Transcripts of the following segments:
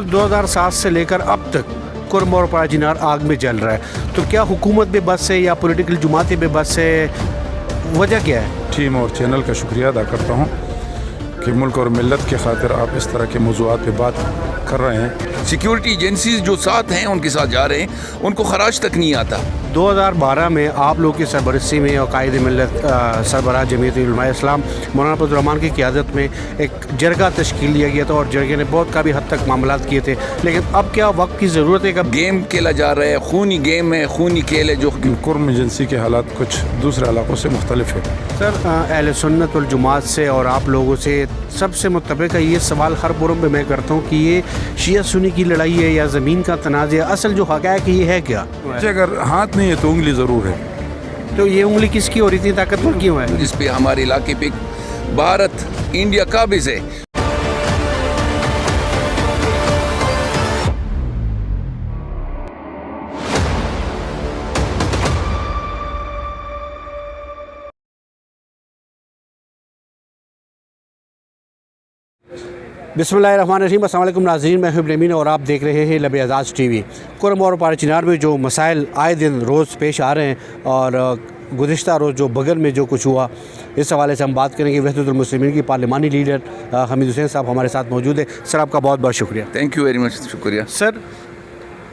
2007 से लेकर अब तक कुर्म और पाजीनार आग में जल रहा है, तो क्या हुकूमत भी बस है या पॉलिटिकल जमातें भी बस है, वजह क्या है? टीम और चैनल का शुक्रिया अदा करता हूँ कि मुल्क और मिल्लत के खातिर आप इस तरह के मौज़ूआत पे बात कर रहे हैं। सिक्योरिटी एजेंसीज जो साथ हैं उनके साथ जा रहे हैं, उनको खराज तक नहीं आता। 2012 में आप लोग की सरबरस्ती में और कायद मिल्लत सरबराह जमीयत उलमाए इस्लाम मौलाना फजल रहमान की क़ियादत में एक जरगा तश्कील दिया गया था और जरगे ने बहुत काफ़ी हद तक मामलात किए थे, लेकिन अब क्या वक्त की ज़रूरत है? कब गेम खेला जा रहा है, खूनी गेम है, खूनी खेल है जो कुर्म एजेंसी के हालात कुछ दूसरे इलाकों से मुख्तलिफ है। सर, अहले सुन्नत वल जमात से और आप लोगों से सबसे मुत्तफ़िक़ है ये सवाल हर फोरम पे मैं करता हूँ कि ये शिया सुन्नी की लड़ाई है या ज़मीन का तनाज़, असल जो हक़ाइक़ ये है क्या? अगर हाथ नहीं है तो उंगली ज़रूर है। तो ये उंगली किसकी और इतनी ताकतवर क्यों है? जिस पे हमारे इलाके पे भारत इंडिया काबिज़ है। बिस्मिल्लाहिर्रहमानिर्रहीम। अस्सलाम वालेकुम नाज़रीन, मैं हूं इब्राहिम और आप देख रहे हैं लबे आज़ाद टीवी। कुर्म और पाजीनार में जो मसाइल आए दिन रोज़ पेश आ रहे हैं और गुज़िश्ता रोज़ जो बगल में जो कुछ हुआ, इस हवाले से हम बात करेंगे। वहदतुल मुस्लिमीन की पार्लिमानी लीडर हमीद हुसैन साहब हमारे साथ मौजूद है। सर, आपका बहुत बहुत शुक्रिया। थैंक यू वेरी मच, शुक्रिया। सर,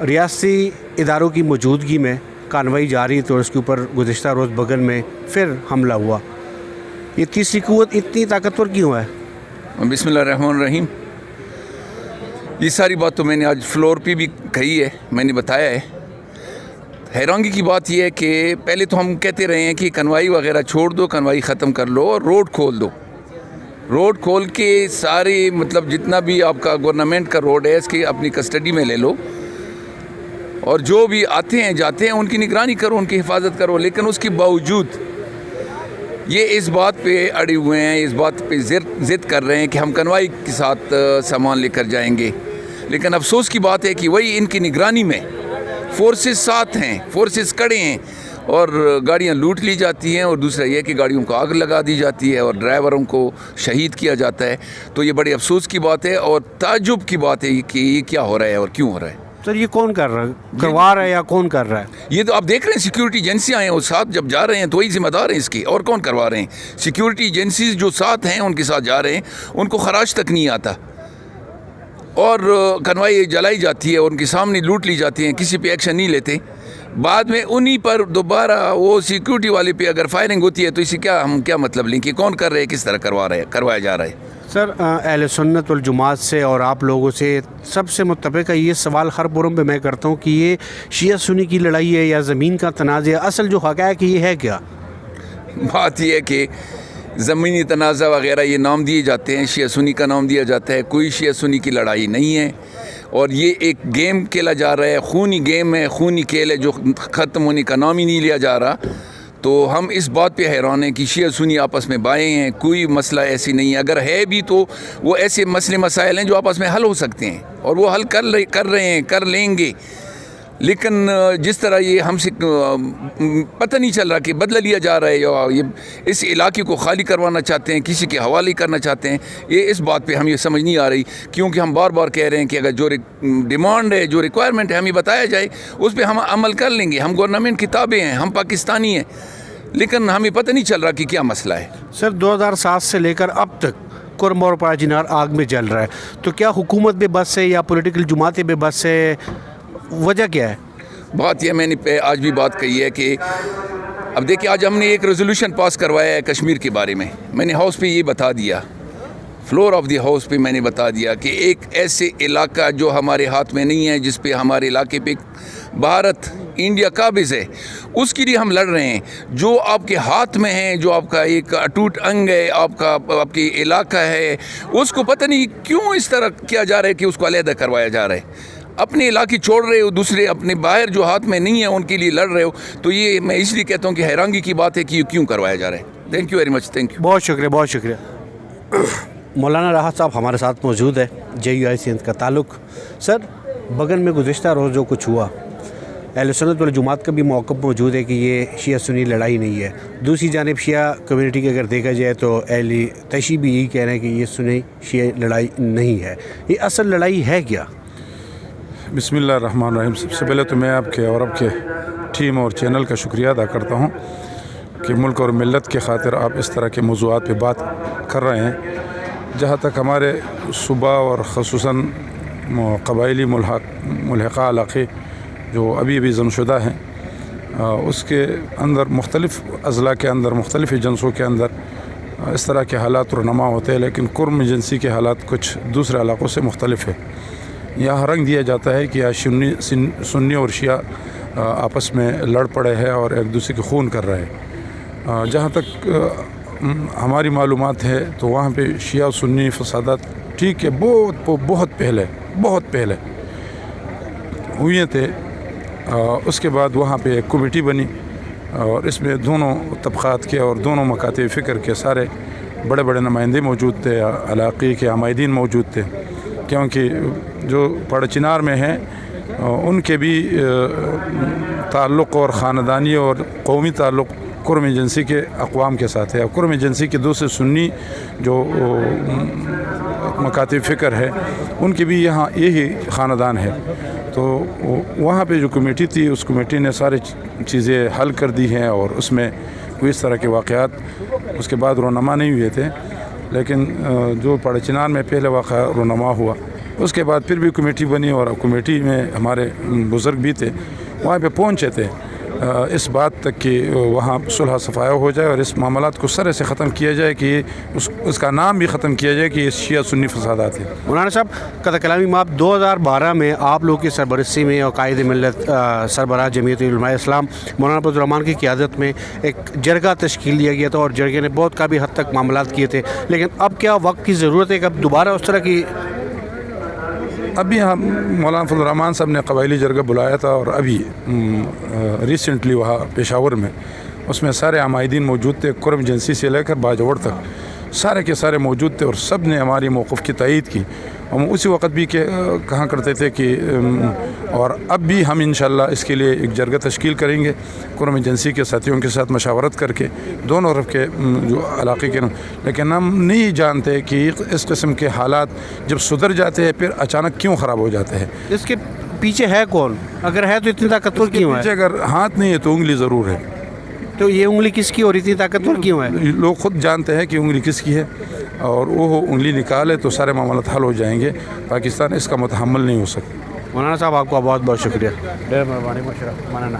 रियासती इदारों की मौजूदगी में कार्रवाई जारी तो उसके ऊपर गुज़िश्ता रोज़ बगल में फिर हमला हुआ, ये तीसरी क़ुव्वत इतनी ताकतवर क्यों है? बिस्मिल्लाहिर्रहमानिर्रहीम। ये सारी बात तो मैंने आज फ्लोर पे भी कही है, मैंने बताया है। हैरानगी की बात यह है कि पहले तो हम कहते रहे हैं कि कन्वाई वगैरह छोड़ दो, कन्वाई ख़त्म कर लो और रोड खोल दो। रोड खोल के सारे मतलब जितना भी आपका गवर्नमेंट का रोड है इसकी अपनी कस्टडी में ले लो और जो भी आते हैं जाते हैं उनकी निगरानी करो, उनकी हिफाजत करो। लेकिन उसके बावजूद ये इस बात पे अड़े हुए हैं, इस बात पे ज़िद कर रहे हैं कि हम कन्वाई के साथ सामान लेकर जाएंगे। लेकिन अफसोस की बात है कि वही इनकी निगरानी में फोर्सेस साथ हैं, फोर्सेस खड़े हैं और गाड़ियां लूट ली जाती हैं और दूसरा ये कि गाड़ियों को आग लगा दी जाती है और ड्राइवरों को शहीद किया जाता है। तो ये बड़े अफसोस की बात है और ताज्जुब की बात है कि ये क्या हो रहा है और क्यों हो रहा है। सर, ये कौन कर रहा है, करवा रहा है या कौन कर रहा है? ये तो आप देख रहे हैं, सिक्योरिटी एजेंसियाँ हैं और साथ जब जा रहे हैं तो वही जिम्मेदार हैं इसकी, और कौन करवा रहे हैं? सिक्योरिटी एजेंसीज जो साथ हैं उनके साथ जा रहे हैं, उनको खराज तक नहीं आता और कन्वाई जलाई जाती है, उनके सामने लूट ली जाती हैं, किसी पे एक्शन नहीं लेते। बाद में उन्हीं पर दोबारा वो सिक्योरिटी वाले पे अगर फायरिंग होती है तो इसे क्या हम क्या मतलब लें कि कौन कर रहे हैं, किस तरह करवाया जा रहा है? सर, अहले सुन्नत वल जमात से और आप लोगों से सबसे मुत्तफ़िक़ है ये सवाल हर फोरम पे मैं करता हूँ कि ये शिया सुन्नी की लड़ाई है या ज़मीन का तनाज़, असल जो हक़ाइक़ ये है क्या? बात यह है कि ज़मीनी तनाज़ा वगैरह ये नाम दिए जाते हैं, शिया सुन्नी का नाम दिया जाता है। कोई शिया सुन्नी की लड़ाई नहीं है और ये एक गेम खेला जा रहा है, खूनी गेम है, खूनी खेल है जो ख़त्म होने का नाम ही नहीं लिया जा रहा। तो हम इस बात पे हैरान हैं कि शिया सुन्नी आपस में बाएं हैं, कोई मसला ऐसी नहीं है। अगर है भी तो वो ऐसे मसले मसाइल हैं जो आपस में हल हो सकते हैं और वो हल कर रहे हैं, कर लेंगे। लेकिन जिस तरह ये हमसे पता नहीं चल रहा कि बदला लिया जा रहा है या ये इस इलाके को खाली करवाना चाहते हैं, किसी के हवाले करना चाहते हैं, ये इस बात पे हमें समझ नहीं आ रही। क्योंकि हम बार बार कह रहे हैं कि अगर जो डिमांड है, जो रिक्वायरमेंट है हमें बताया जाए, उस पर हम अमल कर लेंगे। हम गवर्नमेंट की ताबे हैं, हम पाकिस्तानी हैं, लेकिन हमें पता नहीं चल रहा कि क्या मसला है। सर, 2007 से लेकर अब तक कुर्म और पाजीनार आग में जल रहा है, तो क्या हुकूमत भी बस है या पॉलिटिकल जमातें भी बस है, वजह क्या है? बात यह मैंने आज भी बात कही है कि अब देखिए, आज हमने एक रेजोल्यूशन पास करवाया है कश्मीर के बारे में। मैंने हाउस पे ये बता दिया, फ्लोर ऑफ द हाउस पे मैंने बता दिया कि एक ऐसे इलाका जो हमारे हाथ में नहीं है, जिस पे हमारे इलाके पे भारत इंडिया काबिज़ है, उसके लिए हम लड़ रहे हैं। जो आपके हाथ में है, जो आपका एक अटूट अंग है, आपके इलाका है, उसको पता नहीं क्यों इस तरह किया जा रहा है कि उसको अलहदा करवाया जा रहा है। अपने इलाके छोड़ रहे हो, दूसरे अपने बाहर जो हाथ में नहीं है उनके लिए लड़ रहे हो। तो ये मैं इसलिए कहता हूँ कि हैरानगी की बात है कि ये क्यों करवाया जा रहा है। Thank you very much, thank you. बहुत शुक्रिया, बहुत शुक्रिया। मौलाना राहत साहब हमारे साथ मौजूद है, JUI सिंध का ताल्लुक़। सर, बगल में गुज़िश्ता रोज़ जो कुछ हुआ, अहले सुन्नत वल जमात का भी मौक़िफ़ मौजूद है कि ये शिया सुन्नी लड़ाई नहीं है। दूसरी जानिब शिया कम्युनिटी के अगर देखा जाए तो अहले तशी भी यही कह रहे हैं कि ये सुन्नी शिया लड़ाई नहीं है। ये असल लड़ाई है क्या? बिस्मिल्लाहिर्रहमानिर्रहीम। सबसे पहले तो मैं आपके और आपके टीम और चैनल का शुक्रिया अदा करता हूँ कि मुल्क और मिलत के खातिर आप इस तरह के मौज़ूआत पे बात कर रहे हैं। जहाँ तक हमारे सूबा और ख़ुसूसन क़बाइली मुल्हिक़ा इलाक़े जो अभी अभी ज़नशुदा हैं, उसके अंदर मुख्तलिफ़ अज़ला के अंदर मुख्तलिफ़ एजेंसों के अंदर इस तरह के हालात रुनमा होते हैं, लेकिन कुर्म एजेंसी के हालात कुछ दूसरे इलाक़ों से मुख्तलिफ़ है। यहाँ रंग दिया जाता है कि आज सुन्नी और शिया आपस में लड़ पड़े हैं और एक दूसरे के खून कर रहे हैं। जहाँ तक हमारी मालूमात है तो वहाँ पे शिया और सुन्नी फसादात ठीक है बहुत पहले हुए थे। उसके बाद वहाँ पे एक कमेटी बनी और इसमें दोनों तबक़ात के और दोनों मकातब फ़िक्र के सारे बड़े बड़े नुमाइंदे मौजूद थे, इलाक़े के आमाइदीन मौजूद थे, क्योंकि जो पड़चिनार में हैं उनके भी ताल्लुक़ और ख़ानदानी और कौमी ताल्लुक़ कुर्म एजेंसी के अक़वाम के साथ है। कुर्म एजेंसी के दूसरे सुन्नी जो मकातब फ़िक्र है उनके भी यहाँ यही ख़ानदान है। तो वहाँ पे जो कमेटी थी उस कमेटी ने सारी चीज़ें हल कर दी हैं और उसमें कोई इस तरह के वाक़यात उसके बाद रोनमा नहीं हुए थे। लेकिन जो पड़चिनार में पहले वाक़या रोनमा हुआ उसके बाद फिर भी कमेटी बनी और कमेटी में हमारे बुज़ुर्ग भी थे, वहाँ पे पहुँचे थे इस बात तक कि वहाँ सुलह सफ़ाया हो जाए और इस मामलात को सर से ख़त्म किया जाए कि उसका नाम भी ख़त्म किया जाए कि ये शिया सुन्नी फसादात है। मौलाना साहब, कदा कलामी माप 2012 में आप लोग की सरबरस्ती में और कायद मिल्लत सरबराह जमीयत उलमा इस्लाम मौलाना अब्दुर्रहमान की क़ियादत में एक जरगा तश्कील दिया गया था और जरगे ने बहुत काफ़ी हद तक मामलात किए थे। लेकिन अब क्या वक्त की ज़रूरत है कि अब दोबारा उस तरह की? अभी हम मौलाना अब्दुर्रहमान साहब ने कबायली जरगा बुलाया था और अभी रिसेंटली वहाँ पेशावर में उसमें सारे आमाइदीन मौजूद थे, कुर्म एजेंसी से लेकर बाजवड़ तक सारे के सारे मौजूद थे और सब ने हमारी मौक़िफ़ की तईद की। हम उसी वक्त भी कहा करते थे कि और अब भी हम इंशाअल्लाह इसके लिए एक जरगा तश्कील करेंगे कुर्म एजेंसी के साथियों के साथ मशावरत करके दोनों तरफ के जो इलाक़े के। लेकिन हम नहीं जानते कि इस किस्म के हालात जब सुधर जाते हैं फिर अचानक क्यों ख़राब हो जाते हैं। इसके पीछे है कौन? अगर है तो इतनी ताकतवर क्यों है? अगर हाथ नहीं है तो उंगली ज़रूर है। तो ये उंगली किसकी और इतनी ताकतवर क्यों है? लोग ख़ुद जानते हैं कि उंगली किसकी है और वो उंगली निकाले तो सारे मामलात हल हो जाएंगे। पाकिस्तान इसका मुतहम्मिल नहीं हो सकता। मौलाना साहब, आपका बहुत बहुत शुक्रिया। ढेर मेहरबानी, मशरफ, मानना।